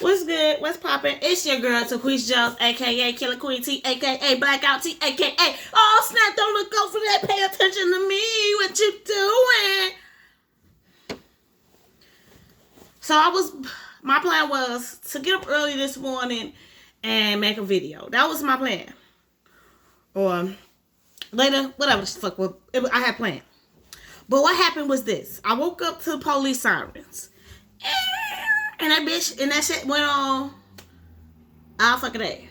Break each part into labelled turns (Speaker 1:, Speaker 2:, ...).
Speaker 1: What's good? What's poppin'? It's your girl, Taquisha Jones, a.k.a. Killer Queen T, a.k.a. Blackout T, a.k.a. Oh, snap, don't look over that. Pay attention to me. What you doing? So my plan was to get up early this morning and make a video. That was my plan. Or later, whatever the fuck I had planned. But what happened was this. I woke up to the police sirens. And that shit went on all fucking day.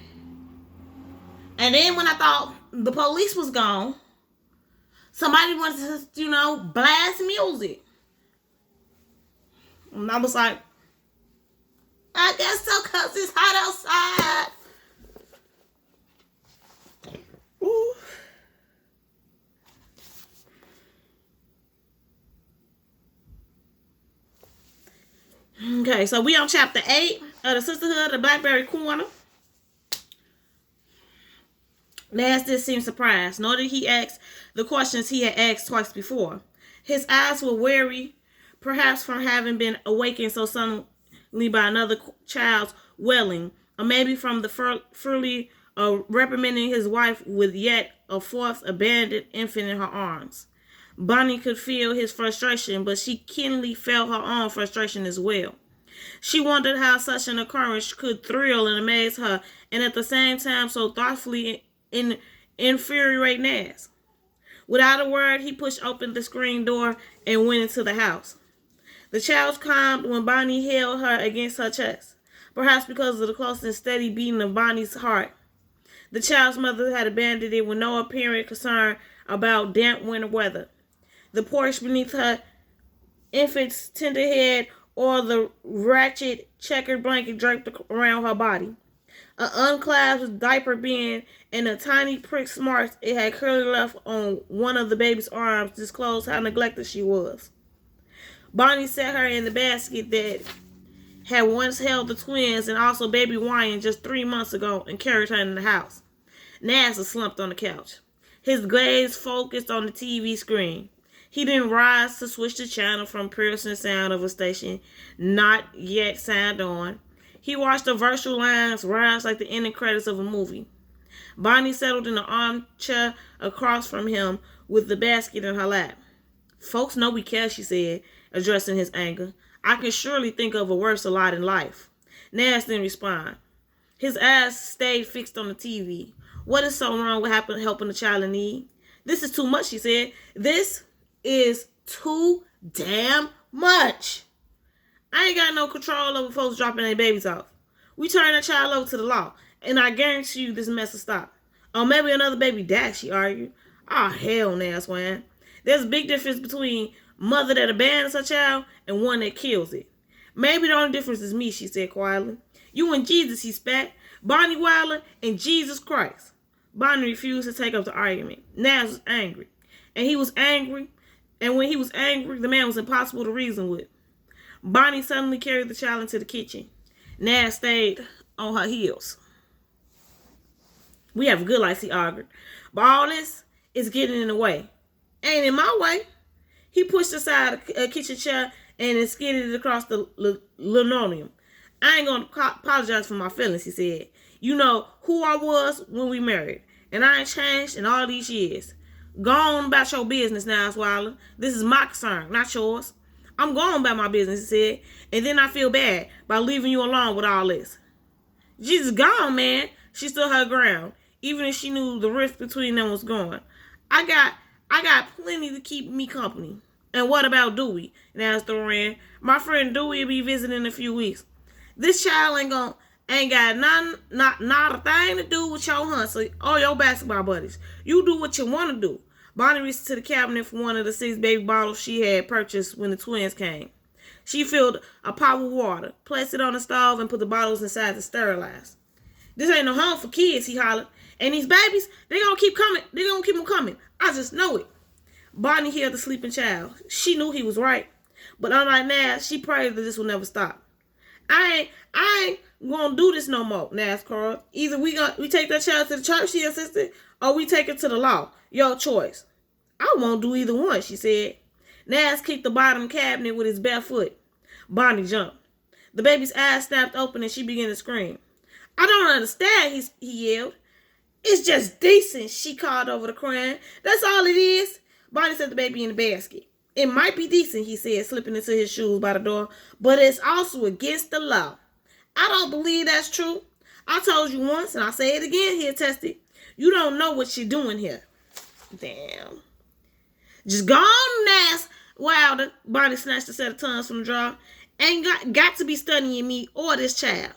Speaker 1: And then when I thought the police was gone, somebody wanted to, blast music. And I was like, I guess so, cause it's hot outside. Ooh. Okay, so we on chapter 8 of the Sisterhood, the Blackberry Corner. Nas didn't seem surprised, nor did he ask the questions he had asked twice before. His eyes were weary, perhaps from having been awakened so suddenly by another child's wailing, or maybe from the furly reprimanding his wife with yet a fourth abandoned infant in her arms. Bonnie could feel his frustration, but she keenly felt her own frustration as well. She wondered how such an occurrence could thrill and amaze her, and at the same time so thoughtfully infuriate Nas. Without a word, he pushed open the screen door and went into the house. The child calmed when Bonnie held her against her chest, perhaps because of the close and steady beating of Bonnie's heart. The child's mother had abandoned it with no apparent concern about damp winter weather. The porch beneath her infant's tender head, or the ratchet checkered blanket draped around her body. An unclasped diaper bin and a tiny prick marks it had curly left on one of the baby's arms disclosed how neglected she was. Bonnie set her in the basket that had once held the twins and also baby Wyan just 3 months ago and carried her in the house. Nas was slumped on the couch, his gaze focused on the TV screen. He didn't rise to switch the channel from piercing sound of a station not yet signed on. He watched the virtual lines rise like the ending credits of a movie. Bonnie settled in the armchair across from him with the basket in her lap. Folks know we care, she said, addressing his anger. I can surely think of a worse lot in life. Nas didn't respond. His eyes stayed fixed on the TV. What is so wrong with helping a child in need? This is too much, she said. This is too damn much. I ain't got no control over folks dropping their babies off. We turn that child over to the law, and I guarantee you this mess will stop. Or maybe another baby dies, she argued. Oh, hell, Naswan. There's a big difference between mother that abandons her child and one that kills it. Maybe the only difference is me, she said quietly. You and Jesus, he spat. Bonnie Wilder and Jesus Christ. Bonnie refused to take up the argument. Nas was angry. And he was angry. And when he was angry, the man was impossible to reason with. Bonnie suddenly carried the child into the kitchen. Nas stayed on her heels. We have a good life, he argued. But all this is getting in the way. Ain't in my way. He pushed aside a kitchen chair and skidded it across the linoleum. I ain't going to apologize for my feelings, he said. You know who I was when we married. And I ain't changed in all these years. Go on about your business now, Wilder. This is my concern, not yours. I'm going about my business, he said. And then I feel bad by leaving you alone with all this. Jesus gone, man. She stood her ground, even if she knew the rift between them was gone. I got plenty to keep me company. And what about Dewey? And asked Thorin. My friend Dewey will be visiting in a few weeks. This child ain't got not a thing to do with your hunts or your basketball buddies. You do what you want to do. Bonnie reached to the cabinet for one of the 6 baby bottles she had purchased when the twins came. She filled a pot with water, placed it on the stove, and put the bottles inside to sterilize. This ain't no home for kids, he hollered. And these babies, they gonna keep coming. They gonna keep them coming. I just know it. Bonnie held the sleeping child. She knew he was right. But unlike Nas, she prayed that this will never stop. I ain't gonna do this no more, Nas called. Either we take that child to the church, she insisted, or we take it to the law. Your choice. I won't do either one, she said. Nas kicked the bottom cabinet with his bare foot. Bonnie jumped. The baby's eyes snapped open and she began to scream. I don't understand, he yelled. It's just decent, she called over the crying. That's all it is. Bonnie set the baby in the basket. It might be decent, he said, slipping into his shoes by the door, but it's also against the law. I don't believe that's true. I told you once, and I'll say it again here, Testy. You don't know what you're doing here. Damn. Just go on, ass Wilder. Bonnie snatched a set of tongues from the drawer. Ain't got to be studying me or this child.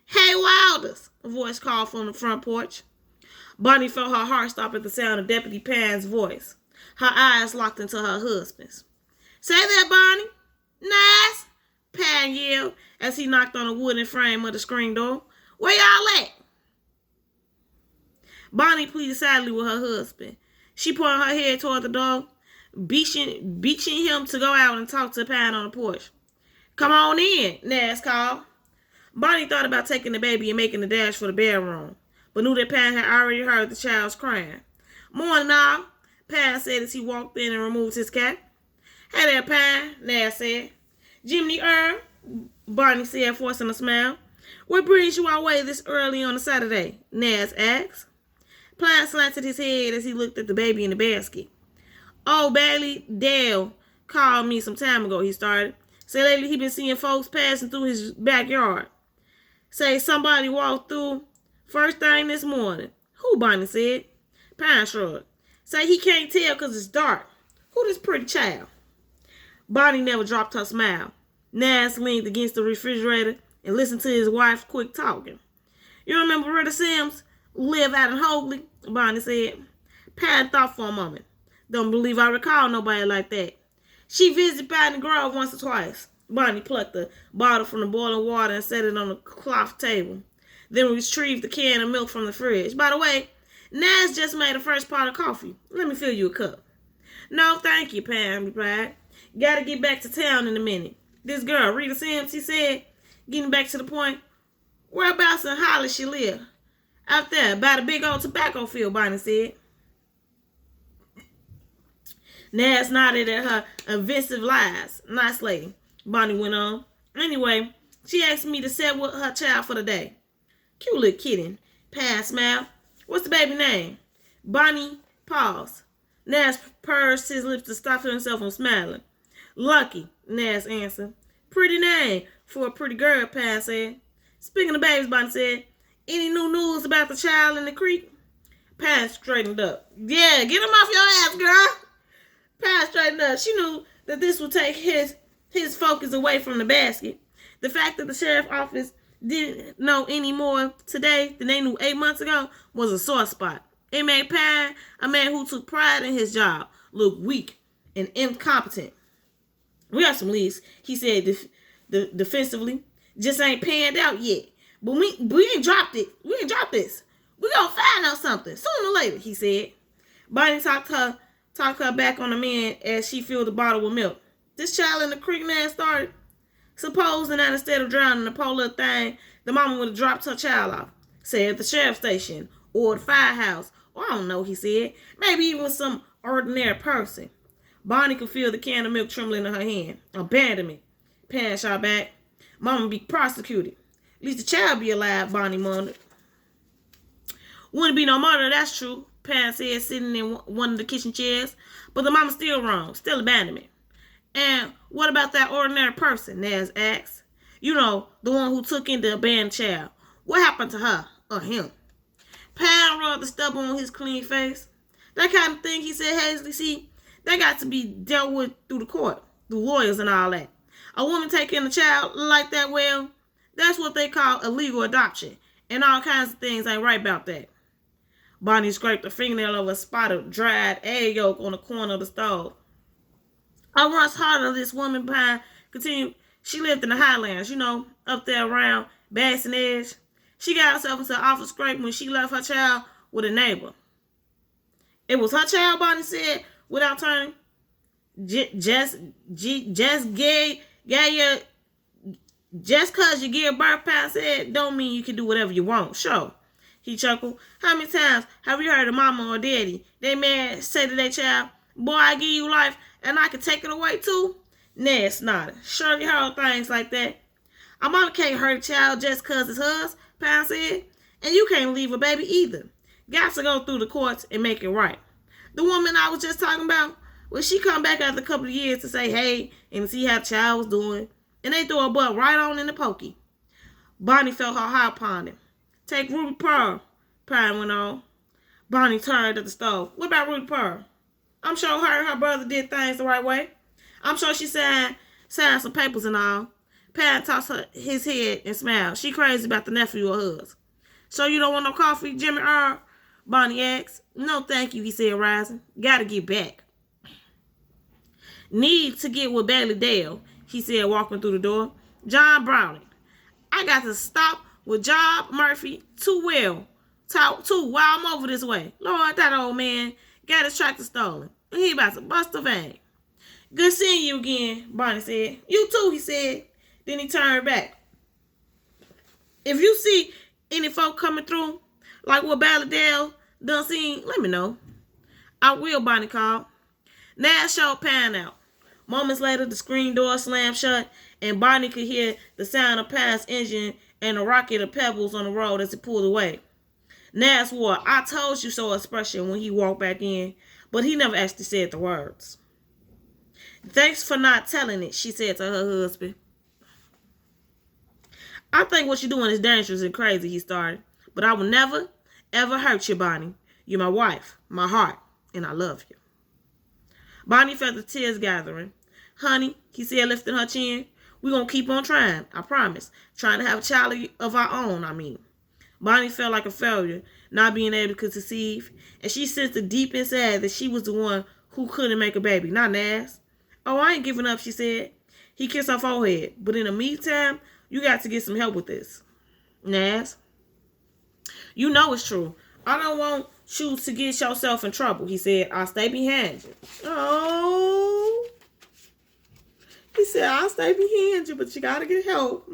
Speaker 1: Hey, Wilders, a voice called from the front porch. Bonnie felt her heart stop at the sound of Deputy Pan's voice. Her eyes locked into her husband's. Say that, Bonnie. Nice, Pan yelled as he knocked on the wooden frame of the screen door. Where y'all at? Bonnie pleaded sadly with her husband. She pointed her head toward the door, beaching him to go out and talk to Pan on the porch. Come on in, Nas called. Bonnie thought about taking the baby and making the dash for the bedroom, but knew that Pan had already heard the child's crying. Morning, all, Pan said as he walked in and removed his cap. Hey there, Pan, Nas said. Jiminy Bonnie said, forcing a smile. What brings you our way this early on a Saturday? Nas asked. Pan slanted his head as he looked at the baby in the basket. Oh, Bailey Dale called me some time ago, he started. Say lately he been seeing folks passing through his backyard. Say somebody walked through first thing this morning. Who, Bonnie said. Pan shrugged. Say he can't tell because it's dark. Who this pretty child? Bonnie never dropped her smile. Nas leaned against the refrigerator and listened to his wife's quick talking. You remember Rita Sims, who lived out in Hogley? Bonnie said. Pan thought for a moment. Don't believe I recall nobody like that. She visited Patton Grove once or twice. Bonnie plucked the bottle from the boiling water and set it on the cloth table. Then retrieved the can of milk from the fridge. By the way, Nas just made the first pot of coffee. Let me fill you a cup. No, thank you, Pam replied. Gotta get back to town in a minute. This girl, Rita Sims, he said, getting back to the point. Whereabouts in Holly she live? Out there, by the big old tobacco field, Bonnie said. Nas nodded at her evasive lies. Nice lady, Bonnie went on. Anyway, she asked me to set with her child for the day. Cute little kitten. Pan smiled. What's the baby name? Bonnie paused. Nas pursed his lips to stop himself from smiling. Lucky, Nas answered. Pretty name for a pretty girl, Pan said. Speaking of babies, Bonnie said, any new news about the child in the creek? Pan straightened up. Yeah, get him off your ass, girl. Pan straightened up. She knew that this would take his focus away from the basket. The fact that the sheriff's office didn't know any more today than they knew 8 months ago was a sore spot. It made Pan, a man who took pride in his job, look weak and incompetent. We got some leads, he said defensively. Just ain't panned out yet. But we ain't dropped it. We ain't dropped this. We gonna find out something sooner or later, he said. Bonnie talked her back on the man as she filled the bottle with milk. This child in the creek man started. Supposing that instead of drowning the poor little thing, the mama would have dropped her child off. Say at the sheriff's station or the firehouse. Or I don't know, he said. Maybe even some ordinary person. Bonnie could feel the can of milk trembling in her hand. Abandonment. Pan shot back. Mama be prosecuted. At least the child be alive, Bonnie murmured. Wouldn't be no murder, that's true, Pan said, sitting in one of the kitchen chairs. But the mama's still wrong. Still abandonment. And what about that ordinary person, Nas asked. You know, the one who took in the abandoned child. What happened to her or him? Pan rubbed the stubble on his clean face. That kind of thing, he said hastily. See, that got to be dealt with through the court, through lawyers and all that. A woman taking a child like that, well, that's what they call illegal adoption. And all kinds of things ain't right about that. Bonnie scraped a fingernail over a spot of dried egg yolk on the corner of the stove. I once heard of this woman, Pine continued. She lived in the Highlands, you know, up there around Bass and Edge. She got herself into an awful scrape when she left her child with a neighbor. It was her child, Bonnie said, without turning. Just cause you give birth, Pine said, don't mean you can do whatever you want. Sure. He chuckled. How many times have you heard of mama or daddy? They man say to their child, boy, I give you life and I can take it away too? Ned nodded. Surely heard things like that. A mama can't hurt a child just because it's hers, Pound said. And you can't leave a baby either. Got to go through the courts and make it right. The woman I was just talking about, well, she come back after a couple of years to say hey and see how the child was doing. And they throw her butt right on in the pokey. Bonnie felt her heart pounding. Take Ruby Pearl, Pine went on. Bonnie turned at the stove. What about Ruby Pearl? I'm sure her and her brother did things the right way. I'm sure she signed some papers and all. Pat tossed his head and smiled. She crazy about the nephew of hers. So you don't want no coffee, Jimmy Earl? Bonnie asked. No, thank you, he said, rising. Gotta get back. Need to get with Bailey Dale, he said, walking through the door. John Browning. I got to stop with Job Murphy too while I'm over this way. Lord, that old man got his tractor stolen. And he about to bust the van. Good seeing you again, Bonnie said. You too, he said. Then he turned back. If you see any folk coming through, like what Balladale done seen, let me know. I will, Bonnie called. Nash showed Pan out. Moments later, the screen door slammed shut, and Bonnie could hear the sound of Pan's engine and the rocket of pebbles on the road as it pulled away. Nash wore "I told you so" expression when he walked back in, but he never actually said the words. Thanks for not telling it, she said to her husband. I think what you're doing is dangerous and crazy, he started. But I will never, ever hurt you, Bonnie. You're my wife, my heart, and I love you. Bonnie felt the tears gathering. Honey, he said, lifting her chin, we're going to keep on trying, I promise. Trying to have a child of our own, I mean. Bonnie felt like a failure, not being able to conceive, and she sensed deep inside that she was the one who couldn't make a baby, not Naz. Oh, I ain't giving up, she said. He kissed her forehead. But in the meantime, you got to get some help with this. Naz, you know it's true. I don't want you to get yourself in trouble, he said. I'll stay behind you. Oh. He said, I'll stay behind you, but you got to get help.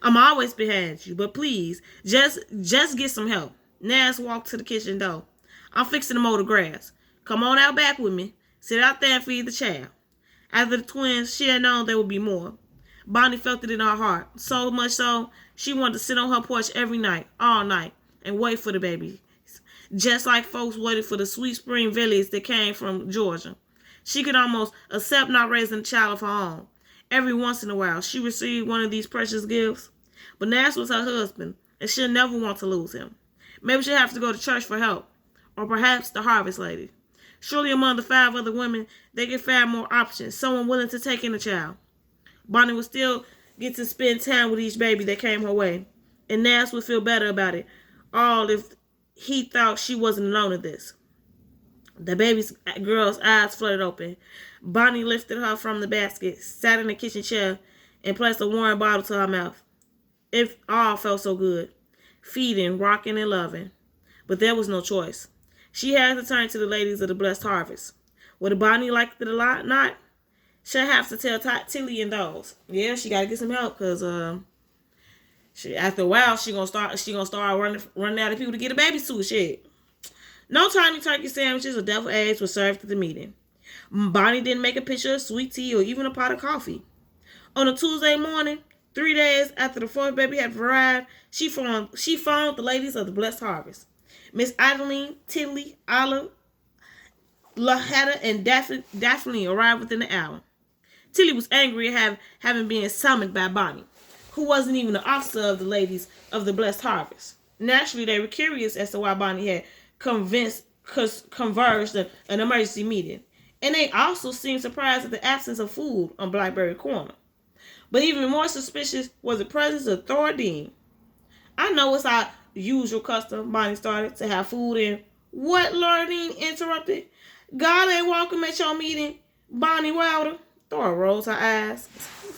Speaker 1: I'm always behind you, but please, just get some help. Naz walked to the kitchen door. I'm fixing to mow the grass. Come on out back with me. Sit out there and feed the child. After the twins, she had known there would be more. Bonnie felt it in her heart, so much so she wanted to sit on her porch every night, all night, and wait for the baby, just like folks waited for the sweet spring village that came from Georgia. She could almost accept not raising a child of her own. Every once in a while, she received one of these precious gifts. But Nash was her husband, and she'll never want to lose him. Maybe she'll have to go to church for help, or perhaps the harvest lady. Surely among the 5 other women, they could find more options, someone willing to take in a child. Bonnie would still get to spend time with each baby that came her way, and Nash would feel better about it all if he thought she wasn't alone in this. The girl's eyes fluttered open. Bonnie lifted her from the basket, sat in the kitchen chair, and placed a warm bottle to her mouth. It all felt so good, feeding, rocking, and loving. But there was no choice. She had to turn to the ladies of the Blessed Harvest. Would Bonnie like it a lot? Not. She'll have to tell Tilly and those. Yeah, she got to get some help because after a while she gonna start running out of people to get a baby to. Shit. No tiny turkey sandwiches or deviled eggs were served at the meeting. Bonnie didn't make a pitcher of sweet tea or even a pot of coffee. On a Tuesday morning, 3 days after the 4th baby had arrived, she phoned the ladies of the Blessed Harvest. Miss Adeline, Tilly, Olive, Lahetta, and Daphne arrived within an hour. Tilly was angry at having been summoned by Bonnie, who wasn't even an officer of the ladies of the Blessed Harvest. Naturally, they were curious as to why Bonnie had converged an emergency meeting, and they also seemed surprised at the absence of food on Blackberry Corner. But even more suspicious was the presence of Thor Dean. I know it's our usual custom, Bonnie started, to have food in. What, Laura Dean interrupted? God ain't welcome at your meeting, Bonnie Wilder. Thor rolls her eyes.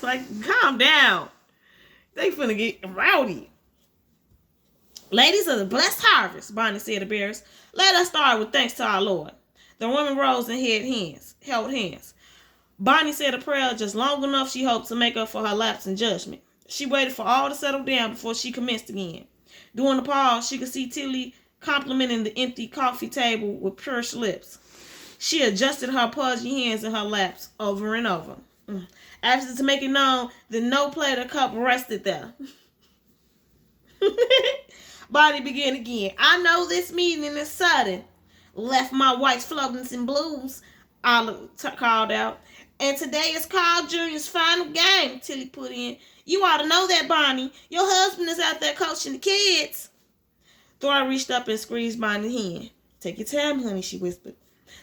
Speaker 1: Like, calm down. They finna get rowdy. Ladies of the Blessed Harvest, Bonnie said embarrassed. Let us start with thanks to our Lord. The women rose and held hands. Bonnie said a prayer just long enough she hoped to make up for her lapse in judgment. She waited for all to settle down before she commenced again. During the pause, she could see Tilly complimenting the empty coffee table with pursed lips. She adjusted her pudgy hands in her laps over and over. After to make it known that no plate or cup rested there. Bonnie began again. I know this meeting is sudden. Left my whites floating in blues, Olive called out. And today is called Junior's final game, Tilly put in. You ought to know that, Bonnie. Your husband is out there coaching the kids. Thora reached up and squeezed Bonnie's hand. Take your time, honey, she whispered.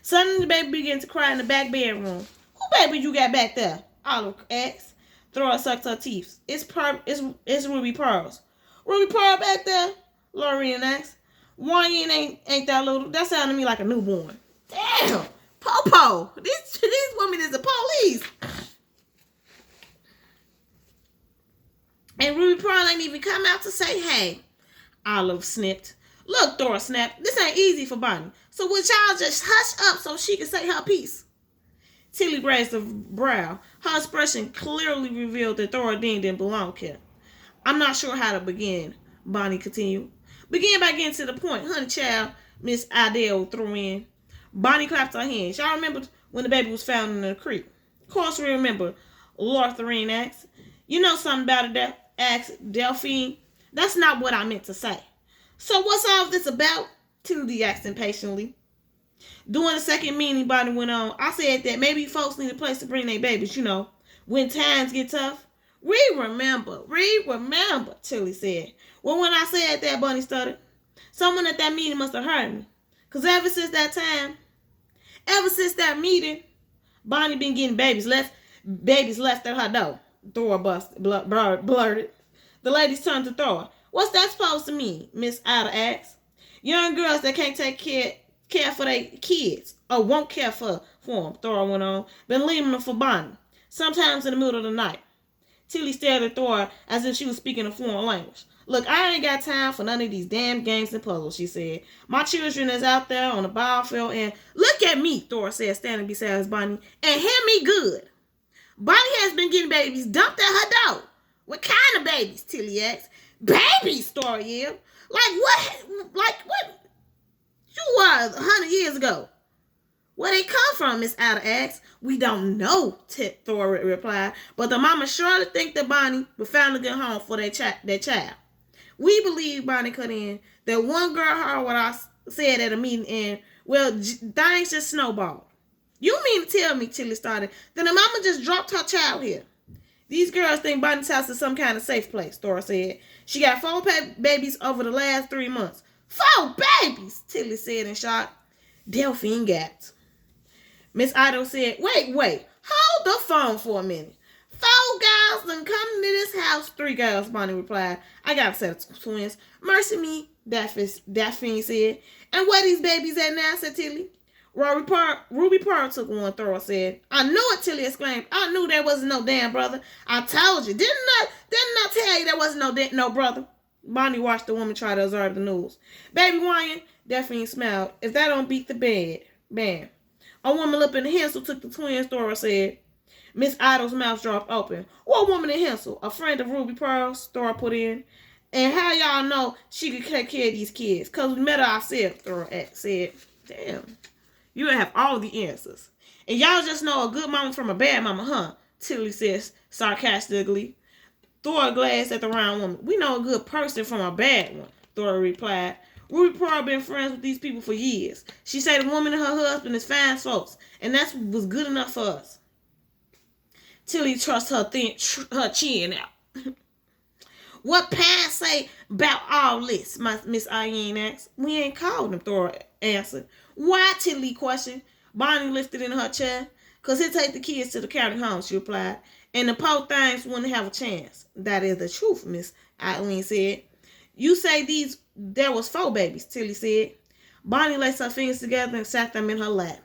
Speaker 1: Suddenly the baby began to cry in the back bedroom. Who baby you got back there? Olive asked. Thora sucked her teeth. It's Ruby Pearls. Ruby Pearl back there? Lorraine asked. Wyan ain't that little. That sounded to me like a newborn. Damn! Popo! These women is the police. And Ruby Pearl ain't even come out to say hey. Olive snipped. Look, Thora snapped. This ain't easy for Bonnie. So would y'all just hush up so she can say her piece? Tilly raised a brow. Her expression clearly revealed that Thora Dean didn't belong here. I'm not sure how to begin, Bonnie continued. Begin by getting to the point, honey child, Miss Idell threw in. Bonnie clapped her hands. Y'all remember when the baby was found in the creek? Of course we remember, Lortharine asked. You know something about it, asked Delphine. That's not what I meant to say. So what's all this about? Tilly asked impatiently. During the second meeting, Bonnie went on. I said that maybe folks need a place to bring their babies, when times get tough. We remember, Tilly said. Well, when I said that, Bonnie stuttered. Someone at that meeting must have heard me. Because ever since that meeting, Bonnie been getting babies left at her door. Thora blurted. The ladies turned to Thora. What's that supposed to mean? Miss Ida asked. Young girls that can't take care for their kids or won't care for them, Thora went on. Been leaving them for Bonnie. Sometimes in the middle of the night. Tilly stared at Thora as if she was speaking a foreign language. Look, I ain't got time for none of these damn games and puzzles, she said. My children is out there on the ball field and look at me, Thora said, standing beside Bonnie, and hear me good. Bonnie has been getting babies dumped at her door. What kind of babies? Tilly asked. Babies, Thora yelled. Like what? You were 100 years ago. Where they come from, Miss Ada asked. We don't know, Thora replied. But the mama surely think that Bonnie will finally get home for their child. We believe, Bonnie cut in, that one girl heard what I said at a meeting and, well, things just snowballed. You mean to tell me, Tilly started, that the mama just dropped her child here? These girls think Bonnie's house is some kind of safe place, Thora said. She got 4 babies over the last 3 months. 4 babies, Tilly said in shock. Delphine gasped. Miss Idol said, wait, hold the phone for a minute. 4 girls done come to this house. 3 girls, Bonnie replied. I got a set of twins. Mercy me, Daphne said. And where these babies at now, said Tilly. Ruby Pearl took one, Thora said. I knew it, Tilly exclaimed. I knew there wasn't no damn brother. I told you. Didn't I tell you there wasn't no brother? Bonnie watched the woman try to observe the news. Baby Wyan, Daphne smiled. If that don't beat the band. A woman up in the Hensel took the twins, Thora said. Miss Idle's mouth dropped open. What woman in Hensel? A friend of Ruby Pearl's, Thora put in. And how y'all know she could take care of these kids? Because we met her ourselves, Thora said. Damn. You have all the answers. And y'all just know a good mama from a bad mama, huh? Tilly says sarcastically. Thora glanced at the round woman. We know a good person from a bad one, Thora replied. Ruby Pearl been friends with these people for years. She said the woman and her husband is fine folks, and that was good enough for us. Tilly thrust her chin out. What Pan say about all this? Miss Ian asked. We ain't called him, Thora answered. Why, Tilly questioned. Bonnie lifted in her chair. Because he'll take the kids to the county home, she replied. And the poor things wouldn't have a chance. That is the truth, Miss Eileen said. You say there was 4 babies, Tilly said. Bonnie laced her fingers together and sat them in her lap.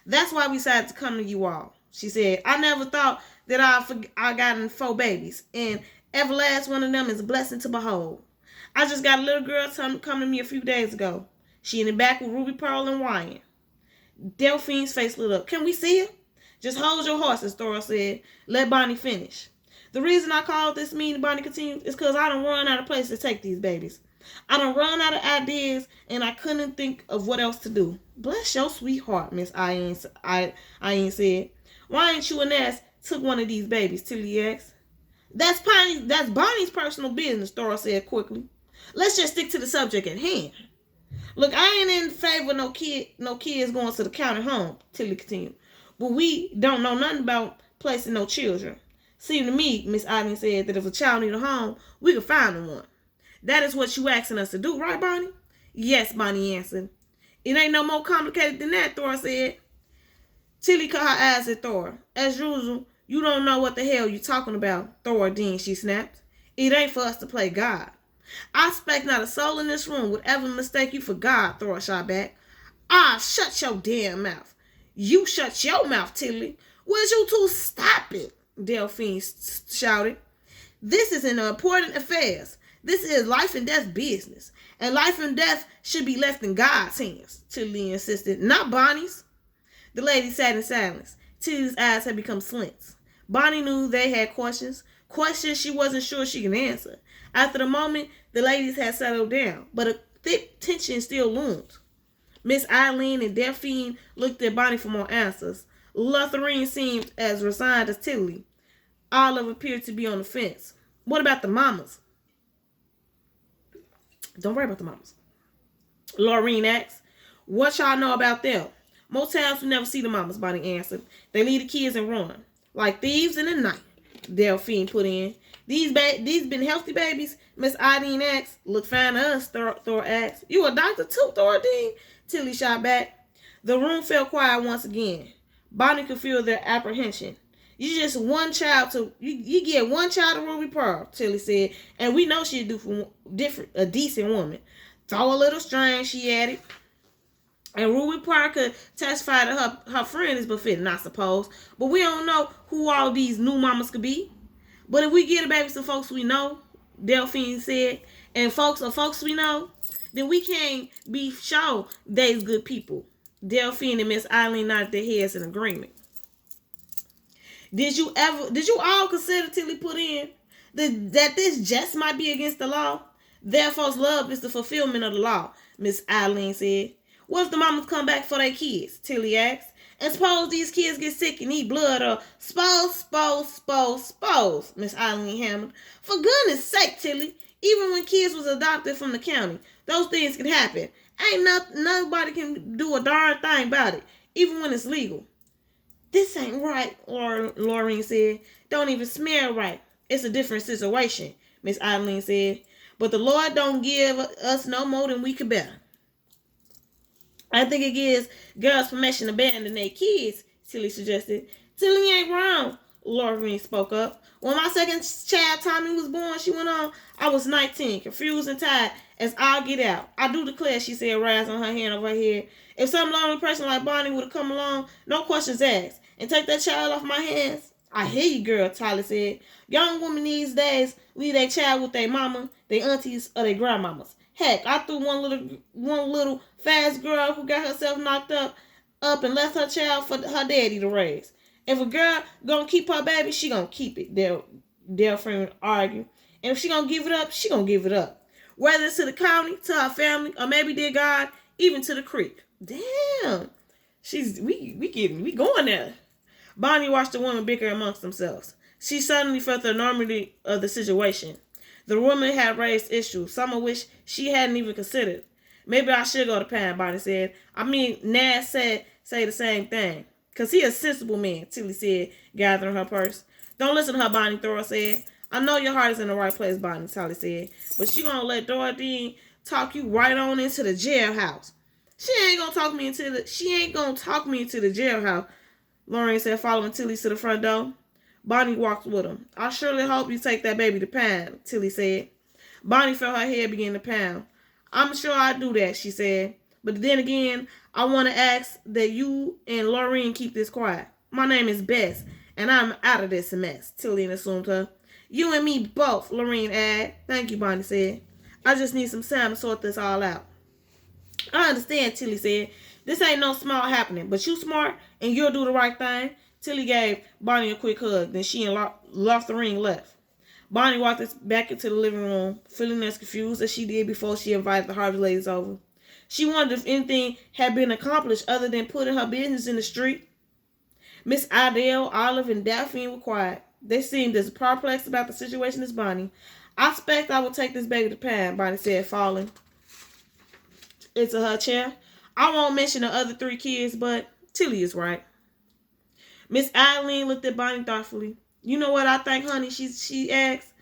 Speaker 1: That's why we decided to come to you all, she said. I never thought that I gotten 4 babies. And every last one of them is a blessing to behold. I just got a little girl come to me a few days ago. She in the back with Ruby Pearl and Wyan. Delphine's face lit up. Can we see her? Just hold your horses, Thora said. Let Bonnie finish. The reason I called this meeting, Bonnie continued, is because I done run out of place to take these babies. I done run out of ideas, and I couldn't think of what else to do. Bless your sweet heart, Miss Ian said. Why ain't you an ass took one of these babies? Tilly asked. That's Bonnie's personal business, Thora said quickly. Let's just stick to the subject at hand. Look, I ain't in favor of no kids going to the county home, Tilly continued. But we don't know nothing about placing no children. Seemed to me, Miss Eileen said, that if a child need a home, we could find them one. That is what you asking us to do, right, Bonnie? Yes, Bonnie answered. It ain't no more complicated than that, Thora said. Tilly cut her eyes at Thora. As usual, you don't know what the hell you talking about, Thora Dean, she snapped. It ain't for us to play God. I expect not a soul in this room would ever mistake you for God, Thora shot back. Ah, shut your damn mouth. You shut your mouth, Tilly. Would you two stop it? Delphine shouted. This is an important affair. This is life and death business. And life and death should be left in God's hands, Tilly insisted, not Bonnie's. The lady sat in silence. Tilly's eyes had become slits. Bonnie knew they had questions she wasn't sure she could answer. After the moment, the ladies had settled down, but a thick tension still loomed. Miss Eileen and Delphine looked at Bonnie for more answers. Lutherine seemed as resigned as Tilly. Olive appeared to be on the fence. What about the mamas? Don't worry about the mamas. Laureen asked. What y'all know about them? Most times we never see the mamas, Bonnie answered. They leave the kids and run. Like thieves in the night, Delphine put in. These been healthy babies? Miss Eileen asked. Look fine to us, Thor asked. You a doctor too, Thora Dean? Tilly shot back. The room fell quiet once again. Bonnie could feel their apprehension. You just one child to you get one child to Ruby Pearl, Tilly said, and we know she'd do for a decent woman. Throw a little strange, she added. And Ruby Pearl could testify that her friend is befitting, I suppose. But we don't know who all these new mamas could be. But if we get a baby to folks we know, Delphine said, and folks we know, then we can't be sure they's good people. Delphine and Miss Eileen nodded their heads in agreement. Did you all consider, Tilly put in, that this just might be against the law? Therefore, love is the fulfillment of the law, Miss Eileen said. What if the mamas come back for their kids? Tilly asked. And suppose these kids get sick and need blood or suppose, Miss Eileen hammered. For goodness sake, Tilly, even when kids was adopted from the county, those things can happen. Nobody can do a darn thing about it, even when it's legal. This ain't right, Laureen said. Don't even smell right. It's a different situation, Miss Eileen said. But the Lord don't give us no more than we could bear. I think it gives girls permission to abandon their kids, Tilly suggested. Tilly ain't wrong, Laureen spoke up. When my second child, Tommy, was born, she went on, I was 19, confused and tired as I'll get out. I do declare, she said, raising her hand over her head. If some lonely person like Bonnie would have come along, no questions asked, and take that child off my hands. I hear you, girl, Tyler said. Young women these days leave their child with their mama, their aunties, or their grandmamas. Heck, I threw one little fast girl who got herself knocked up and left her child for her daddy to raise. If a girl gonna keep her baby, she gonna keep it, Delphine argued. And if she gonna give it up, she gonna give it up. Whether it's to the county, to her family, or maybe, dear God, even to the creek. Damn. We going there. Bonnie watched the women bicker amongst themselves. She suddenly felt the enormity of the situation. The woman had raised issues, some of which she hadn't even considered. Maybe I should go to Pine, Bonnie said. I mean, Naz say the same thing. Because he a sensible man, Tilly said, gathering her purse. Don't listen to her, Bonnie, Thora said. I know your heart is in the right place, Bonnie, Tilly said. But she gonna let Dorothy talk you right on into the jailhouse. She ain't gonna talk me into the jailhouse, Lauren said, following Tilly to the front door. Bonnie walked with him. I surely hope you take that baby to Pine, Tilly said. Bonnie felt her head begin to pound. I'm sure I do that, she said. But then again, I want to ask that you and Laureen keep this quiet. My name is Bess, and I'm out of this mess, Tilly assumed her. You and me both, Laureen added. Thank you, Bonnie said. I just need some time to sort this all out. I understand, Tilly said. This ain't no small happening, but you smart, and you'll do the right thing. Tilly gave Bonnie a quick hug, then she and Laureen left. Bonnie walked back into the living room, feeling as confused as she did before she invited the Harvey ladies over. She wondered if anything had been accomplished other than putting her business in the street. Miss Adele, Olive, and Daphne were quiet. They seemed as perplexed about the situation as Bonnie. I expect I will take this baby to Pam, Bonnie said, falling into her chair. I won't mention the other three kids, but Tilly is right. Miss Eileen looked at Bonnie thoughtfully. You know what I think, honey? She asked.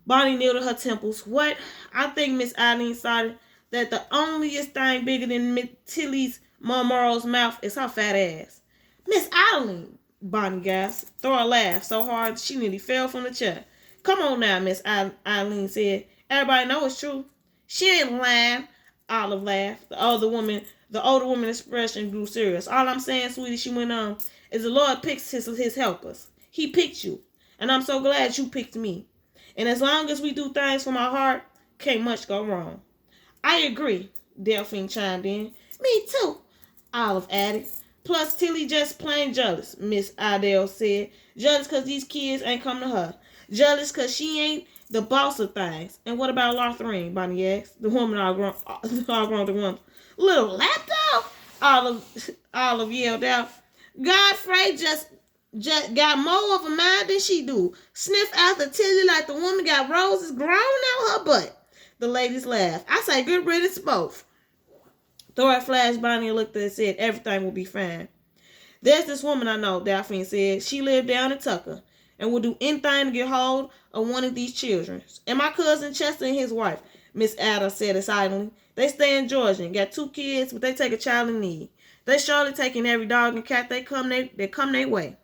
Speaker 1: Bonnie kneeled at her temples. What? I think Miss Eileen started that the onlyest thing bigger than Miss Tilly's Monroe's mouth is her fat ass. Miss Eileen, Bonnie gasped. Thora laughed so hard she nearly fell from the chair. Come on now, Miss Eileen said. Everybody know it's true. She ain't lying. Olive laughed. The older woman expression grew serious. All I'm saying, sweetie, she went on, is the Lord picks his helpers. He picked you. And I'm so glad you picked me. And as long as we do things from our heart, can't much go wrong. I agree, Delphine chimed in. Me too, Olive added. Plus, Tilly just plain jealous, Miss Adele said. Jealous because these kids ain't come to her. Jealous because she ain't the boss of things. And what about Lotharine, Bonnie asked. The woman all grown to one. Little lapdog? Olive yelled out. Godfrey just got more of a mind than she do. Sniff after Tilly like the woman got roses grown out her butt. The ladies laughed. I say good riddance to both. Thora flashed Bonnie and looked at her and said everything will be fine. There's this woman I know, Daphne said. She lived down in Tucker and will do anything to get hold of one of these children. And my cousin Chester and his wife, Miss Ada said excitedly. They stay in Georgia and got 2 kids, but they take a child in need. They surely taking every dog and cat they come their way.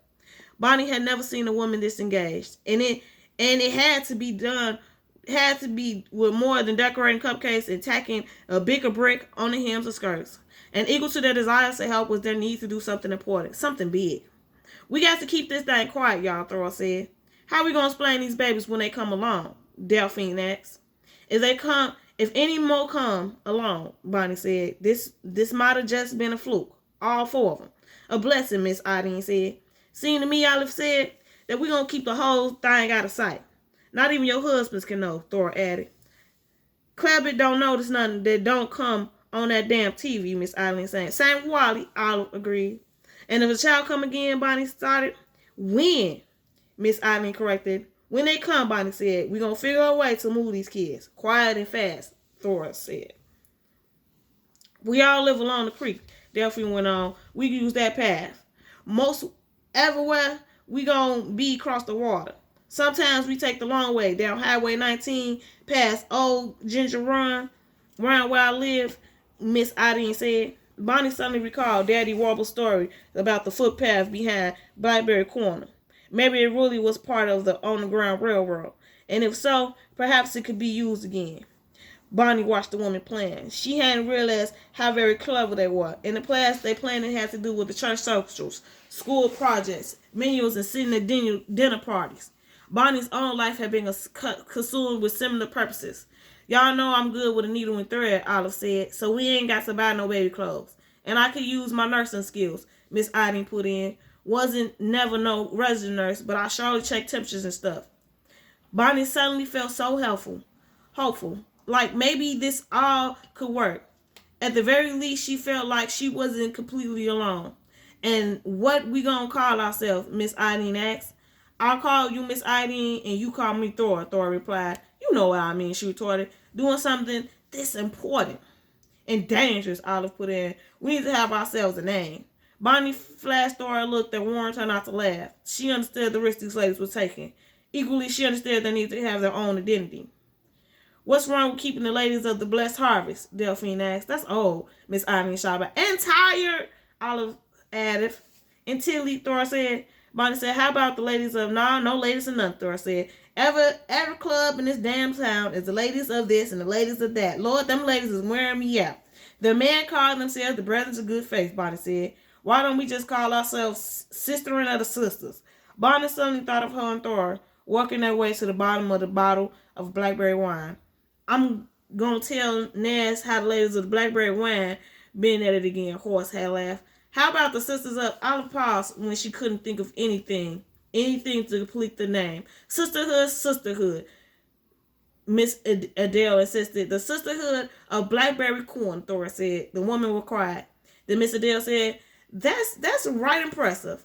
Speaker 1: Bonnie had never seen a woman this engaged, and it had to be with more than decorating cupcakes and tacking a bigger brick on the hems of skirts. And equal to their desires to help was their need to do something important, something big. We got to keep this thing quiet, y'all, Thora said. How we gonna explain these babies when they come along? Delphine asked. If any more come along, Bonnie said, this might have just been a fluke. All 4 of them. A blessing, Miss Eileen said. Seemed to me, Olive said, that we gonna keep the whole thing out of sight. Not even your husbands can know, Thora added. Clabbit don't notice nothing that don't come on that damn TV, Miss Eileen said. Same Wally, Olive agreed. And if a child come again, Bonnie started. When? Miss Eileen corrected. When they come, Bonnie said, we gonna figure a way to move these kids. Quiet and fast, Thora said. We all live along the creek, Delphine went on. We use that path. Most everywhere we gonna be across the water. Sometimes we take the long way down Highway 19 past Old Ginger Run, around where I live, Miss Eileen said. Bonnie suddenly recalled Daddy Warble's story about the footpath behind Blackberry Corner. Maybe it really was part of the on-the-ground railroad. And if so, perhaps it could be used again. Bonnie watched the woman plan. She hadn't realized how very clever they were. In the past, they planned it had to do with the church socials, school projects, menus, and sitting at dinner parties. Bonnie's own life had been consumed with similar purposes. Y'all know I'm good with a needle and thread, Olive said, so we ain't got to buy no baby clothes. And I could use my nursing skills, Miss Eileen put in. Wasn't never no resident nurse, but I surely checked temperatures and stuff. Bonnie suddenly felt so hopeful. Like maybe this all could work. At the very least, she felt like she wasn't completely alone. And what we gonna call ourselves, Miss Eileen asked. I'll call you Miss Eileen and you call me Thora, Thora replied. You know what I mean, she retorted. Doing something this important and dangerous, Olive put in. We need to have ourselves a name. Bonnie flashed Thora a look that warned her not to laugh. She understood the risk these ladies were taking. Equally, she understood they needed to have their own identity. What's wrong with keeping the ladies of the blessed harvest? Delphine asked. That's old, Miss Eileen shouted. And tired, Olive added. And Tilly, Thora said. Bonnie said, how about the ladies of... No ladies of none, Thora said. Every club in this damn town is the ladies of this and the ladies of that. Lord, them ladies is wearing me out. The men call themselves the brothers of good faith, Bonnie said. Why don't we just call ourselves sister and other sisters? Bonnie suddenly thought of her and Thora walking their way to the bottom of the bottle of blackberry wine. I'm going to tell Naz how the ladies of the blackberry wine been at it again, Horace had laughed. How about the sisters of... Olive paused when she couldn't think of anything to complete the name. Sisterhood, Miss Adele insisted. The sisterhood of blackberry corn, Thora said. The woman was quiet. Then Miss Adele said, that's right impressive.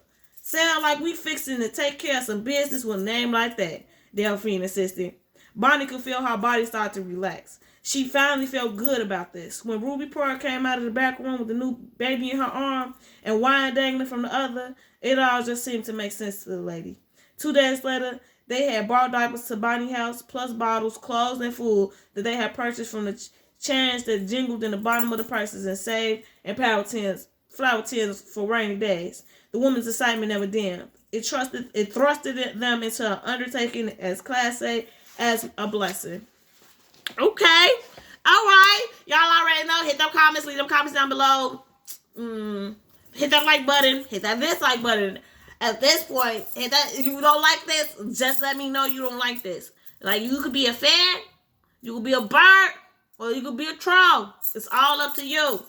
Speaker 1: Sound like we fixing to take care of some business with a name like that, Delphine insisted. Bonnie could feel her body start to relax. She finally felt good about this. When Ruby Pearl came out of the back room with the new baby in her arm and wine dangling from the other, it all just seemed to make sense to the lady. 2 days later, they had brought diapers to Bonnie's house, plus bottles, clothes, and food that they had purchased from the change that jingled in the bottom of the purses and saved and flower tins for rainy days. The woman's excitement never dimmed. It thrusted them into an undertaking as classy as a blessing. Okay. All right. Y'all already know. Hit them comments. Leave them comments down below. Hit that like button. Hit that dislike button. At this point, hit that. If you don't like this, just let me know you don't like this. Like, you could be a fan, you could be a bird, or you could be a troll. It's all up to you.